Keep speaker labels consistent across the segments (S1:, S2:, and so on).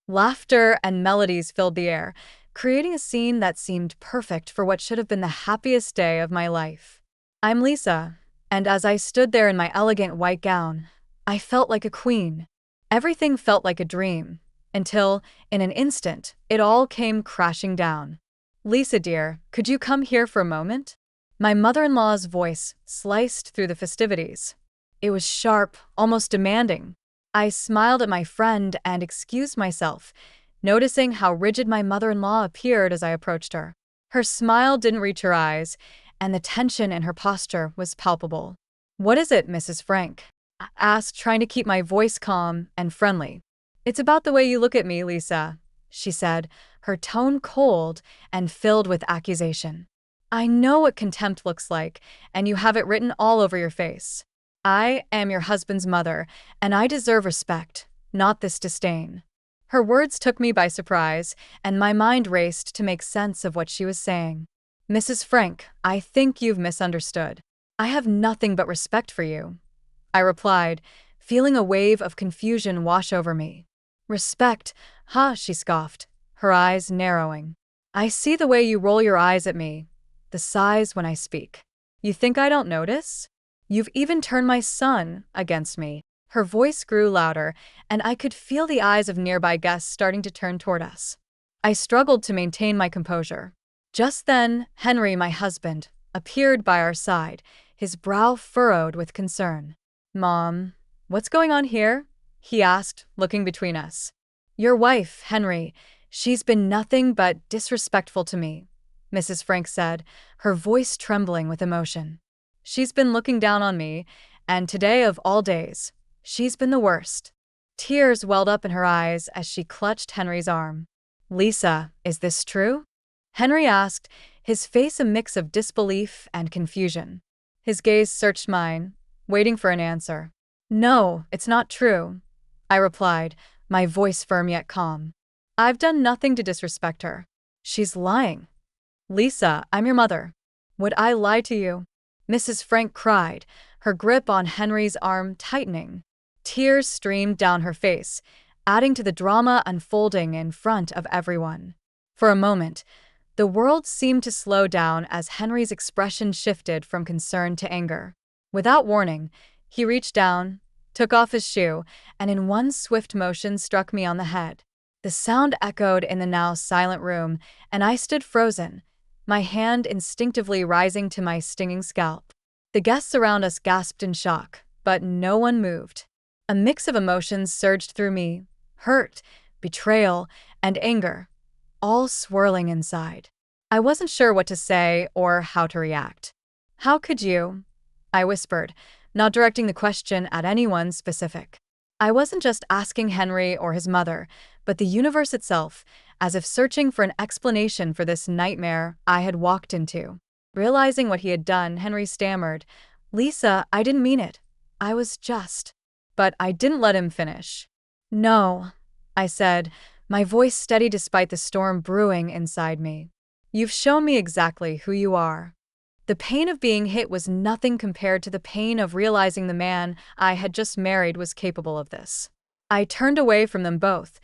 S1: Laughter and melodies filled the air, creating a scene that seemed perfect for what should have been the happiest day of my life. I'm Lisa, and as I stood there in my elegant white gown, I felt like a queen. Everything felt like a dream, until, in an instant, it all came crashing down. Lisa dear, could you come here for a moment? My mother-in-law's voice sliced through the festivities. It was sharp, almost demanding. I smiled at my friend and excused myself, noticing how rigid my mother-in-law appeared as I approached her. Her smile didn't reach her eyes, and the tension in her posture was palpable. "What is it, Mrs. Frank?" I asked, trying to keep my voice calm and friendly. "It's about the way you look at me, Lisa," she said, her tone cold and filled with accusation. "I know what contempt looks like, and you have it written all over your face. I am your husband's mother, and I deserve respect, not this disdain." Her words took me by surprise, and my mind raced to make sense of what she was saying. "Mrs. Frank, I think you've misunderstood. I have nothing but respect for you," I replied, feeling a wave of confusion wash over me. "Respect? Huh," she scoffed, her eyes narrowing. "I see the way you roll your eyes at me, the sighs when I speak. You think I don't notice? You've even turned my son against me." Her voice grew louder, and I could feel the eyes of nearby guests starting to turn toward us. I struggled to maintain my composure. Just then, Henry, my husband, appeared by our side, his brow furrowed with concern. "Mom, what's going on here?" he asked, looking between us. "Your wife, Henry, she's been nothing but disrespectful to me," Mrs. Frank said, her voice trembling with emotion. "She's been looking down on me, and today of all days, she's been the worst." Tears welled up in her eyes as she clutched Henry's arm. "Lisa, is this true?" Henry asked, his face a mix of disbelief and confusion. His gaze searched mine, waiting for an answer. "No, it's not true," I replied, my voice firm yet calm. "I've done nothing to disrespect her. She's lying." "Lisa, I'm your mother. Would I lie to you?" Mrs. Frank cried, her grip on Henry's arm tightening. Tears streamed down her face, adding to the drama unfolding in front of everyone. For a moment, the world seemed to slow down as Henry's expression shifted from concern to anger. Without warning, he reached down, took off his shoe, and in one swift motion struck me on the head. The sound echoed in the now silent room, and I stood frozen, my hand instinctively rising to my stinging scalp. The guests around us gasped in shock, but no one moved. A mix of emotions surged through me, hurt, betrayal, and anger, all swirling inside. I wasn't sure what to say or how to react. "How could you?" I whispered, not directing the question at anyone specific. I wasn't just asking Henry or his mother, but the universe itself, as if searching for an explanation for this nightmare I had walked into. Realizing what he had done, Henry stammered, "Lisa, I didn't mean it. I was just..." But I didn't let him finish. "No," I said, my voice steady despite the storm brewing inside me. "You've shown me exactly who you are." The pain of being hit was nothing compared to the pain of realizing the man I had just married was capable of this. I turned away from them both,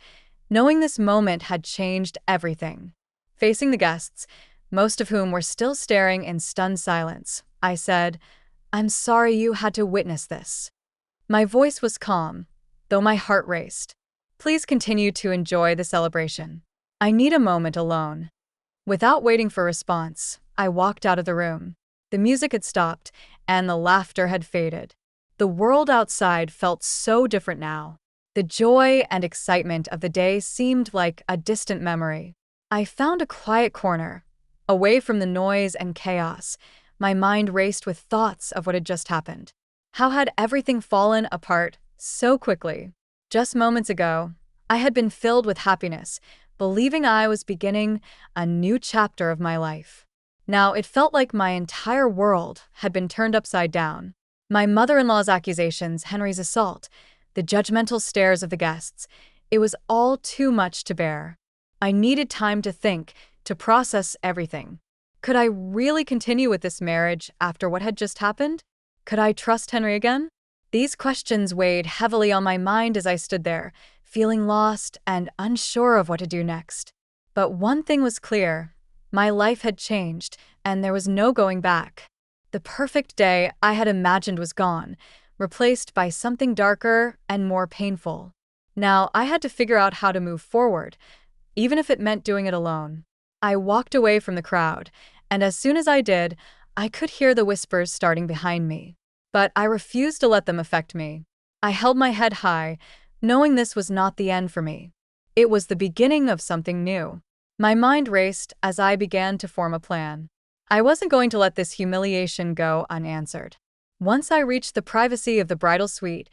S1: knowing this moment had changed everything. Facing the guests, most of whom were still staring in stunned silence, I said, "I'm sorry you had to witness this." My voice was calm, though my heart raced. "Please continue to enjoy the celebration. I need a moment alone." Without waiting for a response, I walked out of the room. The music had stopped, and the laughter had faded. The world outside felt so different now. The joy and excitement of the day seemed like a distant memory. I found a quiet corner, away from the noise and chaos. My mind raced with thoughts of what had just happened. How had everything fallen apart so quickly? Just moments ago, I had been filled with happiness, believing I was beginning a new chapter of my life. Now it felt like my entire world had been turned upside down. My mother-in-law's accusations, Henry's assault, the judgmental stares of the guests, it was all too much to bear. I needed time to think, to process everything. Could I really continue with this marriage after what had just happened? Could I trust Henry again? These questions weighed heavily on my mind as I stood there, feeling lost and unsure of what to do next. But one thing was clear: my life had changed, and there was no going back. The perfect day I had imagined was gone, replaced by something darker and more painful. Now I had to figure out how to move forward, even if it meant doing it alone. I walked away from the crowd, and as soon as I did, I could hear the whispers starting behind me. But I refused to let them affect me. I held my head high, knowing this was not the end for me. It was the beginning of something new. My mind raced as I began to form a plan. I wasn't going to let this humiliation go unanswered. Once I reached the privacy of the bridal suite,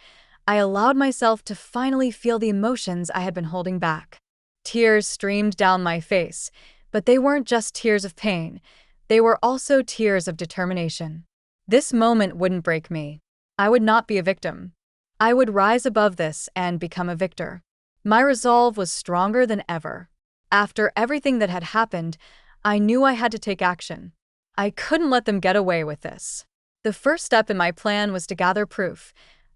S1: I allowed myself to finally feel the emotions I had been holding back. Tears streamed down my face, but they weren't just tears of pain. They were also tears of determination. This moment wouldn't break me. I would not be a victim. I would rise above this and become a victor. My resolve was stronger than ever. After everything that had happened, I knew I had to take action. I couldn't let them get away with this. The first step in my plan was to gather proof,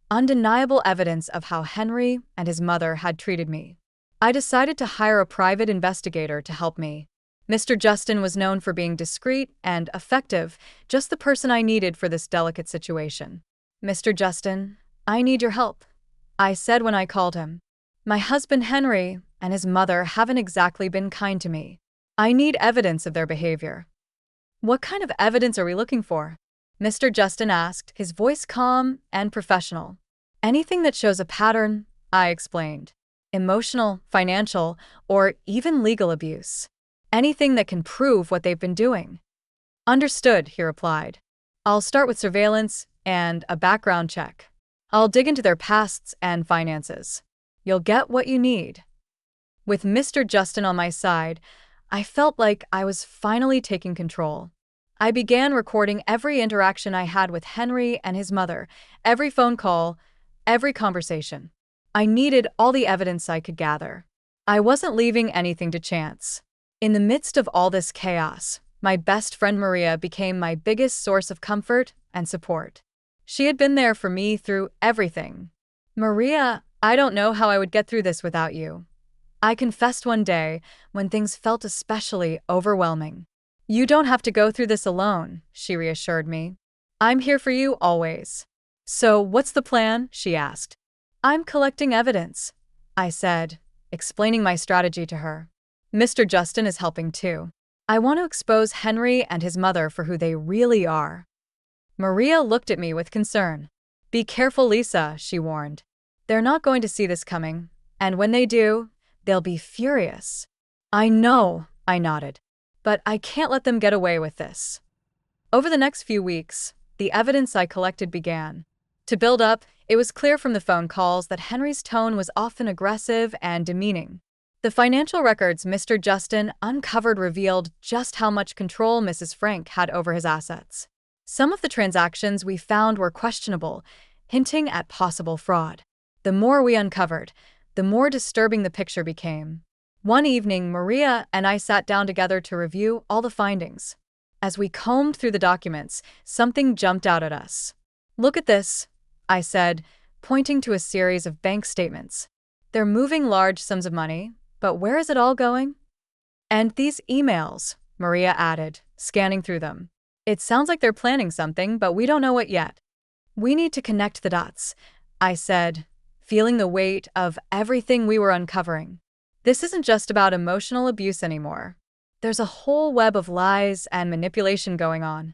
S1: undeniable evidence of how Henry and his mother had treated me. I decided to hire a private investigator to help me. Mr. Justin was known for being discreet and effective, just the person I needed for this delicate situation. "Mr. Justin, I need your help," I said when I called him. "My husband Henry and his mother haven't exactly been kind to me. I need evidence of their behavior." "What kind of evidence are we looking for?" Mr. Justin asked, his voice calm and professional. "Anything that shows a pattern," I explained. "Emotional, financial, or even legal abuse. Anything that can prove what they've been doing." "Understood," he replied. "I'll start with surveillance and a background check. I'll dig into their pasts and finances. You'll get what you need." With Mr. Justin on my side, I felt like I was finally taking control. I began recording every interaction I had with Henry and his mother, every phone call, every conversation. I needed all the evidence I could gather. I wasn't leaving anything to chance. In the midst of all this chaos, my best friend Maria became my biggest source of comfort and support. She had been there for me through everything. "Maria, I don't know how I would get through this without you," I confessed one day when things felt especially overwhelming. "You don't have to go through this alone," she reassured me. "I'm here for you always." "So, what's the plan?" she asked. "I'm collecting evidence," I said, explaining my strategy to her. "Mr. Justin is helping too. I want to expose Henry and his mother for who they really are." Maria looked at me with concern. "Be careful, Lisa," she warned. "They're not going to see this coming, and when they do, they'll be furious." "I know," I nodded. "But I can't let them get away with this." Over the next few weeks, the evidence I collected began to build up. It was clear from the phone calls that Henry's tone was often aggressive and demeaning. The financial records Mr. Justin uncovered revealed just how much control Mrs. Frank had over his assets. Some of the transactions we found were questionable, hinting at possible fraud. The more we uncovered, the more disturbing the picture became. One evening, Maria and I sat down together to review all the findings. As we combed through the documents, something jumped out at us. "Look at this," I said, pointing to a series of bank statements. "They're moving large sums of money, but where is it all going?" "And these emails," Maria added, scanning through them. "It sounds like they're planning something, but we don't know what yet." "We need to connect the dots," I said, feeling the weight of everything we were uncovering. "This isn't just about emotional abuse anymore. There's a whole web of lies and manipulation going on."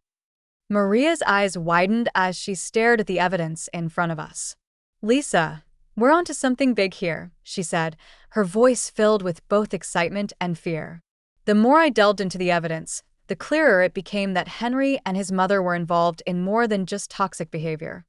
S1: Maria's eyes widened as she stared at the evidence in front of us. "Lisa, we're onto something big here," she said, her voice filled with both excitement and fear. The more I delved into the evidence, the clearer it became that Henry and his mother were involved in more than just toxic behavior.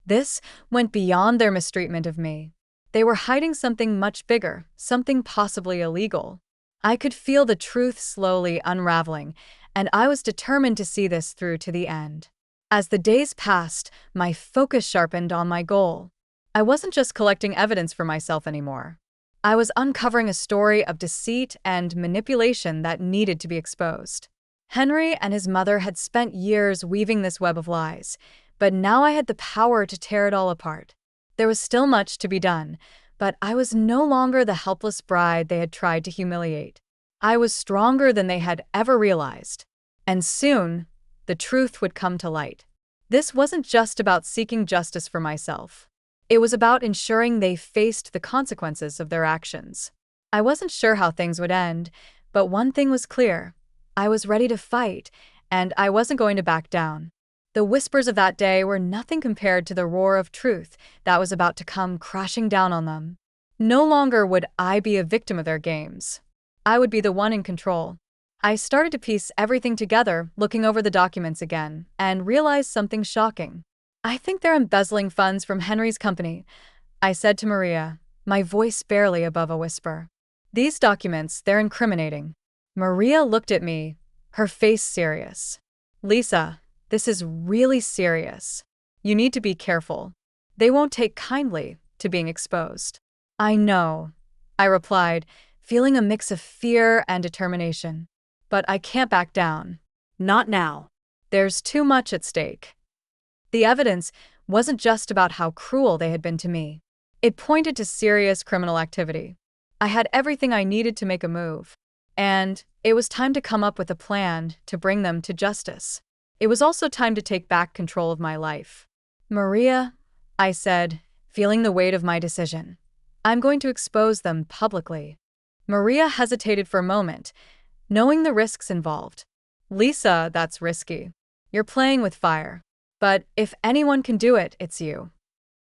S1: This went beyond their mistreatment of me. They were hiding something much bigger, something possibly illegal. I could feel the truth slowly unraveling, and I was determined to see this through to the end. As the days passed, my focus sharpened on my goal. I wasn't just collecting evidence for myself anymore. I was uncovering a story of deceit and manipulation that needed to be exposed. Henry and his mother had spent years weaving this web of lies, but now I had the power to tear it all apart. There was still much to be done, But I was no longer the helpless bride they had tried to humiliate. I was stronger than they had ever realized. And soon, the truth would come to light. This wasn't just about seeking justice for myself. It was about ensuring they faced the consequences of their actions. I wasn't sure how things would end, but one thing was clear. I was ready to fight, and I wasn't going to back down. The whispers of that day were nothing compared to the roar of truth that was about to come crashing down on them. No longer would I be a victim of their games. I would be the one in control. I started to piece everything together, looking over the documents again, and realized something shocking. "I think they're embezzling funds from Henry's company," I said to Maria, my voice barely above a whisper. "These documents, they're incriminating." Maria looked at me, her face serious. "Lisa, this is really serious. You need to be careful. They won't take kindly to being exposed." "I know," I replied, feeling a mix of fear and determination. "But I can't back down. Not now. There's too much at stake." The evidence wasn't just about how cruel they had been to me. It pointed to serious criminal activity. I had everything I needed to make a move. And it was time to come up with a plan to bring them to justice. It was also time to take back control of my life. "Maria," I said, feeling the weight of my decision, "I'm going to expose them publicly." Maria hesitated for a moment, knowing the risks involved. "Lisa, that's risky. You're playing with fire. But if anyone can do it, it's you."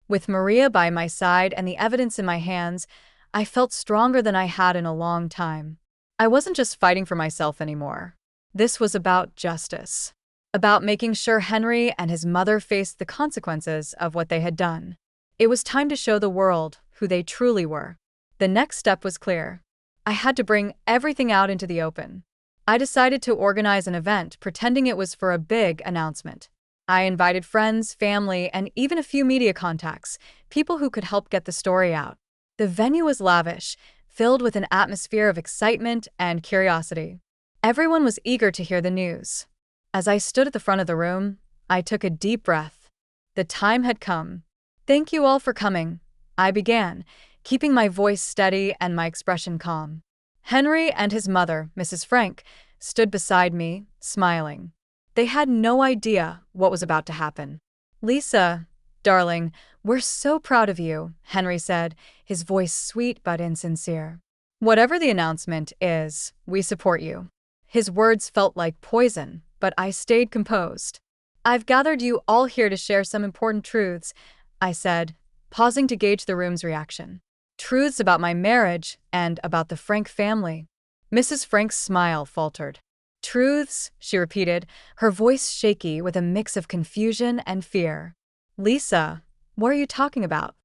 S1: With Maria by my side and the evidence in my hands, I felt stronger than I had in a long time. I wasn't just fighting for myself anymore. This was about justice. About making sure Henry and his mother faced the consequences of what they had done. It was time to show the world who they truly were. The next step was clear. I had to bring everything out into the open. I decided to organize an event pretending it was for a big announcement. I invited friends, family, and even a few media contacts, people who could help get the story out. The venue was lavish, filled with an atmosphere of excitement and curiosity. Everyone was eager to hear the news. As I stood at the front of the room, I took a deep breath. The time had come. "Thank you all for coming," I began, keeping my voice steady and my expression calm. Henry and his mother, Mrs. Frank, stood beside me, smiling. They had no idea what was about to happen. "Lisa, darling, we're so proud of you," Henry said, his voice sweet but insincere. "Whatever the announcement is, we support you." His words felt like poison, but I stayed composed. "I've gathered you all here to share some important truths," I said, pausing to gauge the room's reaction. "Truths about my marriage and about the Frank family." Mrs. Frank's smile faltered. "Truths," she repeated, her voice shaky with a mix of confusion and fear. "Lisa, what are you talking about?"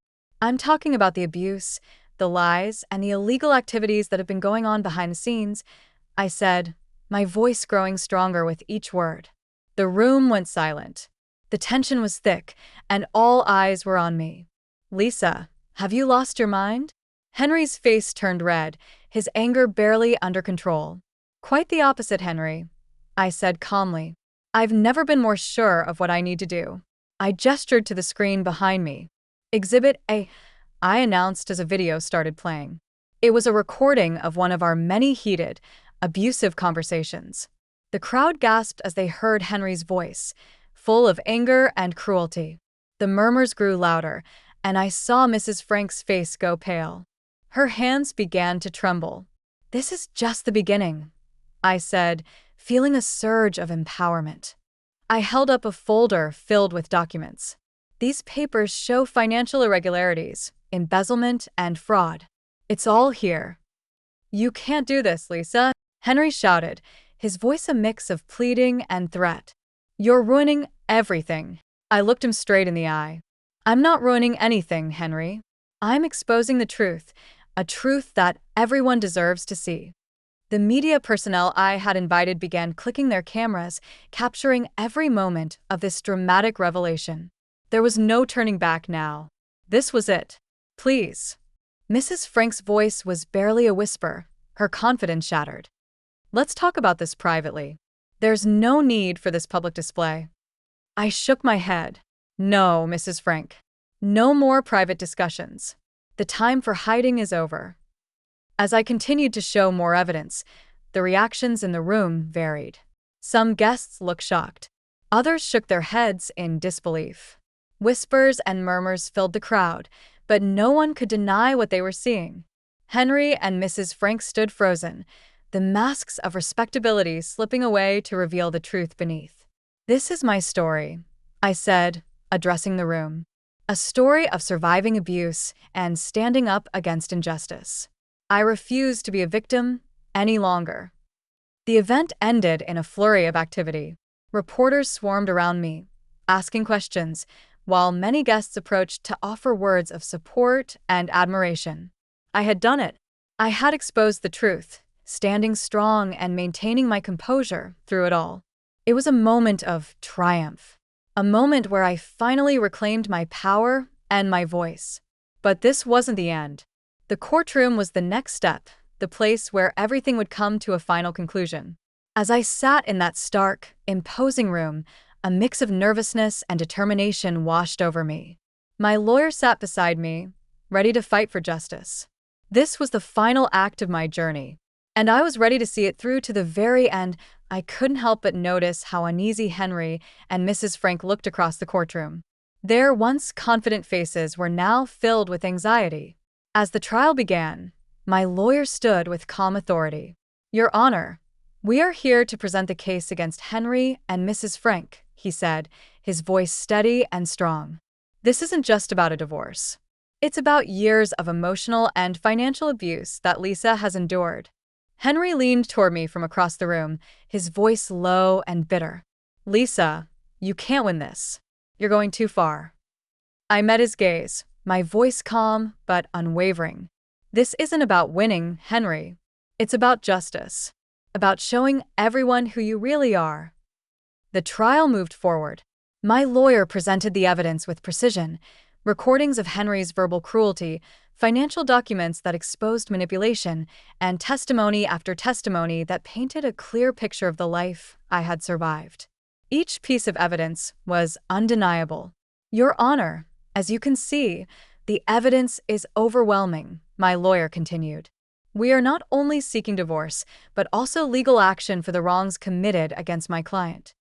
S1: "I'm talking about the abuse, the lies, and the illegal activities that have been going on behind the scenes," I said, my voice growing stronger with each word. The room went silent. The tension was thick, and all eyes were on me. "Lisa, have you lost your mind?" Henry's face turned red, his anger barely under control. "Quite the opposite, Henry," I said calmly. "I've never been more sure of what I need to do." I gestured to the screen behind me. "Exhibit A," I announced as a video started playing. It was a recording of one of our many heated, abusive conversations. The crowd gasped as they heard Henry's voice, full of anger and cruelty. The murmurs grew louder, and I saw Mrs. Frank's face go pale. Her hands began to tremble. "This is just the beginning," I said, feeling a surge of empowerment. I held up a folder filled with documents. "These papers show financial irregularities, embezzlement, and fraud. It's all here." "You can't do this, Lisa," Henry shouted, his voice a mix of pleading and threat. "You're ruining everything." I looked him straight in the eye. "I'm not ruining anything, Henry. I'm exposing the truth, a truth that everyone deserves to see." The media personnel I had invited began clicking their cameras, capturing every moment of this dramatic revelation. There was no turning back now. This was it. "Please." Mrs. Frank's voice was barely a whisper, her confidence shattered. "Let's talk about this privately. There's no need for this public display." I shook my head. "No, Mrs. Frank. No more private discussions. The time for hiding is over. As I continued to show more evidence, the reactions in the room varied. Some guests looked shocked. Others shook their heads in disbelief. Whispers and murmurs filled the crowd, but no one could deny what they were seeing. Henry and Mrs. Frank stood frozen, the masks of respectability slipping away to reveal the truth beneath. "This is my story," I said, addressing the room. "A story of surviving abuse and standing up against injustice. I refuse to be a victim any longer." The event ended in a flurry of activity. Reporters swarmed around me, asking questions, while many guests approached to offer words of support and admiration. I had done it. I had exposed the truth, standing strong and maintaining my composure through it all. It was a moment of triumph, a moment where I finally reclaimed my power and my voice. But this wasn't the end. The courtroom was the next step, the place where everything would come to a final conclusion. As I sat in that stark, imposing room, a mix of nervousness and determination washed over me. My lawyer sat beside me, ready to fight for justice. This was the final act of my journey, and I was ready to see it through to the very end. I couldn't help but notice how uneasy Henry and Mrs. Frank looked across the courtroom. Their once confident faces were now filled with anxiety. As the trial began, my lawyer stood with calm authority. "Your Honor, we are here to present the case against Henry and Mrs. Frank," he said, his voice steady and strong. "This isn't just about a divorce. It's about years of emotional and financial abuse that Lisa has endured." Henry leaned toward me from across the room, his voice low and bitter. "Lisa, you can't win this. You're going too far." I met his gaze, my voice calm but unwavering. "This isn't about winning, Henry. It's about justice. About showing everyone who you really are." The trial moved forward. My lawyer presented the evidence with precision: recordings of Henry's verbal cruelty, financial documents that exposed manipulation, and testimony after testimony that painted a clear picture of the life I had survived. Each piece of evidence was undeniable. "Your Honor, as you can see, the evidence is overwhelming," my lawyer continued. "We are not only seeking divorce, but also legal action for the wrongs committed against my client."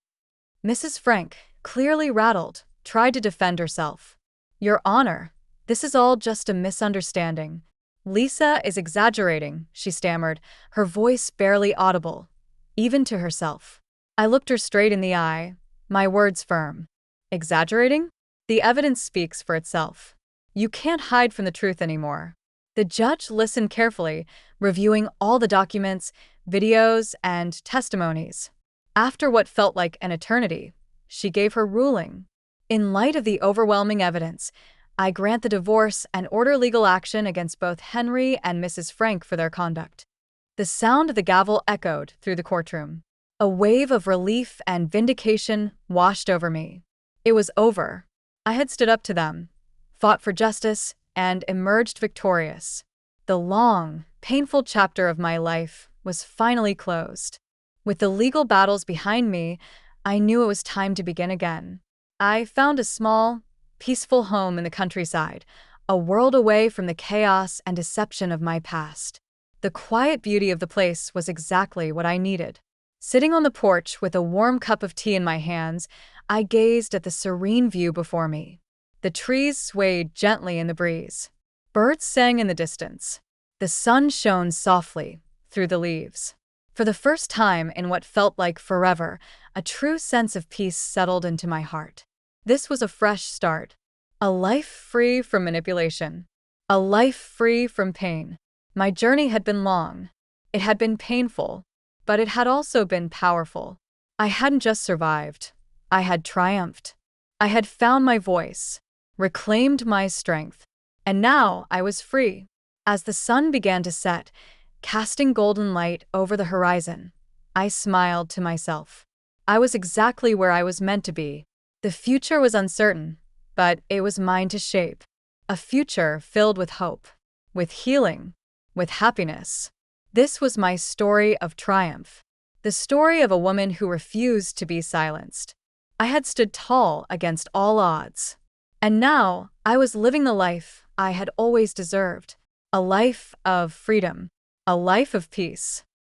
S1: Mrs. Frank, clearly rattled, tried to defend herself. "Your Honor, this is all just a misunderstanding. Lisa is exaggerating," she stammered, her voice barely audible, even to herself. I looked her straight in the eye, my words firm. "Exaggerating? The evidence speaks for itself. You can't hide from the truth anymore." The judge listened carefully, reviewing all the documents, videos, and testimonies. After what felt like an eternity, she gave her ruling. "In light of the overwhelming evidence, I grant the divorce and order legal action against both Henry and Mrs. Frank for their conduct." The sound of the gavel echoed through the courtroom. A wave of relief and vindication washed over me. It was over. I had stood up to them, fought for justice, and emerged victorious. The long, painful chapter of my life was finally closed. With the legal battles behind me, I knew it was time to begin again. I found a small, peaceful home in the countryside, a world away from the chaos and deception of my past. The quiet beauty of the place was exactly what I needed. Sitting on the porch with a warm cup of tea in my hands, I gazed at the serene view before me. The trees swayed gently in the breeze. Birds sang in the distance. The sun shone softly through the leaves. For the first time in what felt like forever, a true sense of peace settled into my heart. This was a fresh start. A life free from manipulation. A life free from pain. My journey had been long. It had been painful, but it had also been powerful. I hadn't just survived. I had triumphed. I had found my voice, reclaimed my strength, and now I was free. As the sun began to set, casting golden light over the horizon, I smiled to myself. I was exactly where I was meant to be. The future was uncertain, but it was mine to shape. A future filled with hope, with healing, with happiness. This was my story of triumph. The story of a woman who refused to be silenced. I had stood tall against all odds. And now I was living the life I had always deserved: a life of freedom, a life of peace.